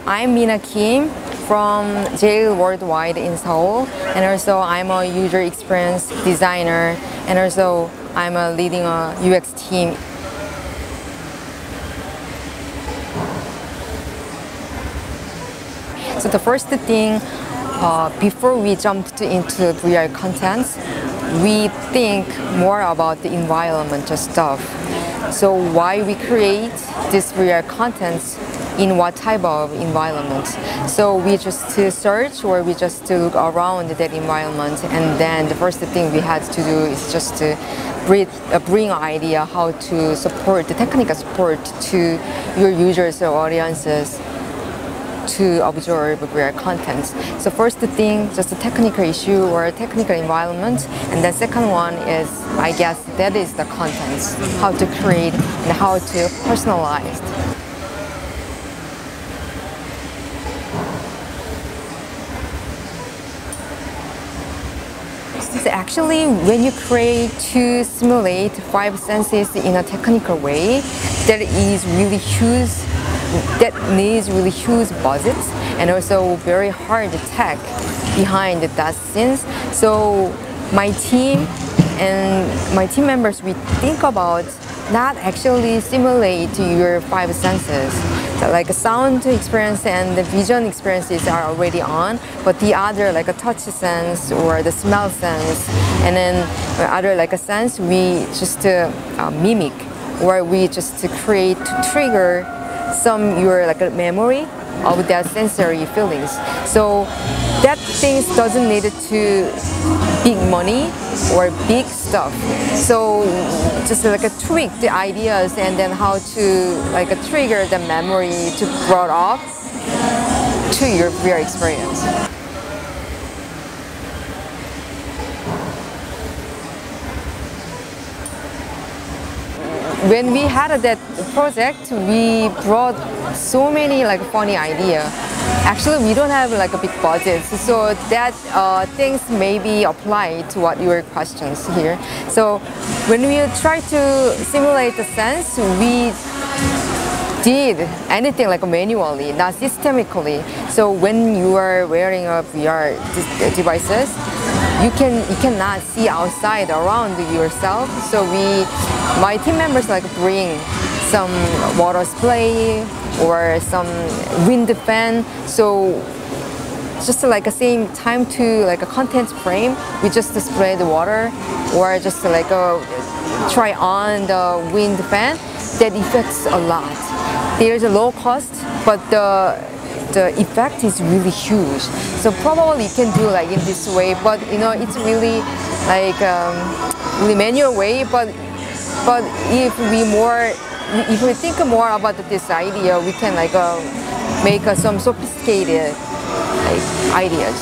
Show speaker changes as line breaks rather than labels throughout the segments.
I'm Minah from Cheil Worldwide in Seoul, and also I'm a user experience designer, and also I'm leading a UX team. So the first thing, before we jumped into VR contents, we think more about the environmental stuff. So why we create this VR contents, in what type of environment. So we just search or we just look around that environment, and then the first thing we had to do is just to bring an idea how to support the technical support to your users or audiences to observe VR content. So first thing, just a technical issue or a technical environment, and then second one is, I guess, that is the contents, how to create and how to personalize. Actually, when you create to simulate 5 senses in a technical way, that needs really huge budgets and also very hard tech behind that sense. So my team and my team members, we think about not actually simulate your 5 senses. Like a sound experience and the vision experiences are already on, but the other like a touch sense or the smell sense, and then other like a sense we just mimic, or we just create to trigger some your like a memory of that sensory feelings. So that things doesn't need to big money or big stuff. So just like a tweak the ideas and then how to like a trigger the memory to brought up to your VR experience. When we had that project, we brought so many like funny ideas. Actually, we don't have like a big budget, so that things maybe apply to what your questions here. So when we try to simulate the sense, we did anything like manually, not systemically. So when you are wearing a VR devices, you cannot see outside around yourself. So my team members like bring some water spray or some wind fan. So just like the same time to like a content frame, we just spray the water or just like try on the wind fan. That affects a lot. There's a low cost, but the effect is really huge. So probably you can do like in this way, but you know it's really like really manual way. But if we think more about this idea, we can like make some sophisticated like ideas.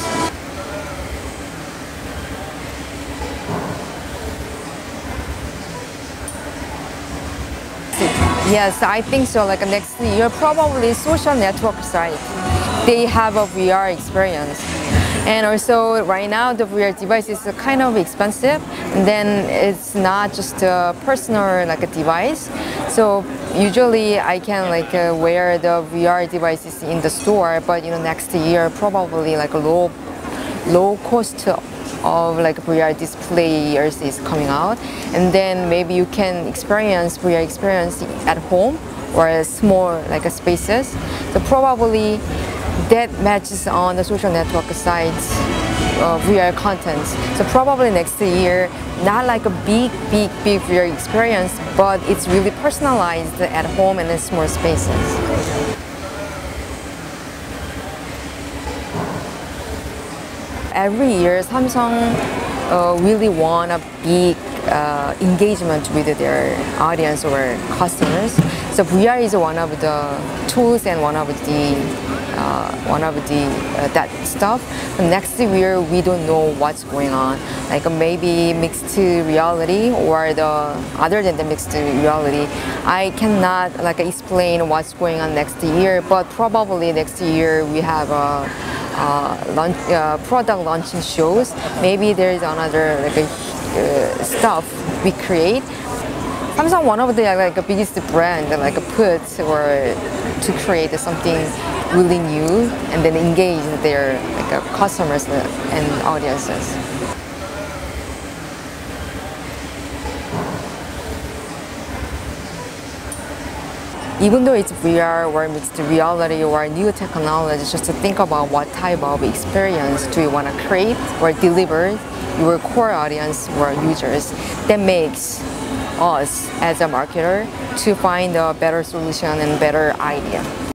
Yes, I think so. Like next year, probably social network site, they have a VR experience. And also right now the VR device is kind of expensive, and then it's not just a personal like a device. So usually I can like wear the VR devices in the store, but you know next year probably like a low cost of like VR displayers is coming out, and then maybe you can experience VR experience at home or small like spaces. So probably that matches on the social network sites VR content. So probably next year, not like a big VR experience, but it's really personalized at home and in small spaces. Every year, Samsung really want a big engagement with their audience or customers. So VR is one of the tools and one of the that stuff. Next year we don't know what's going on. Like maybe mixed reality or other than the mixed reality. I cannot like explain what's going on next year, but probably next year we have product launching shows. Maybe there is another like stuff we create. Samsung, one of the like biggest brand like put or to create something really new and then engage their like customers and audiences. Even though it's VR or mixed reality or new technology, just to think about what type of experience do you want to create or deliver your core audience or users. That makes us as a marketer to find a better solution and better idea.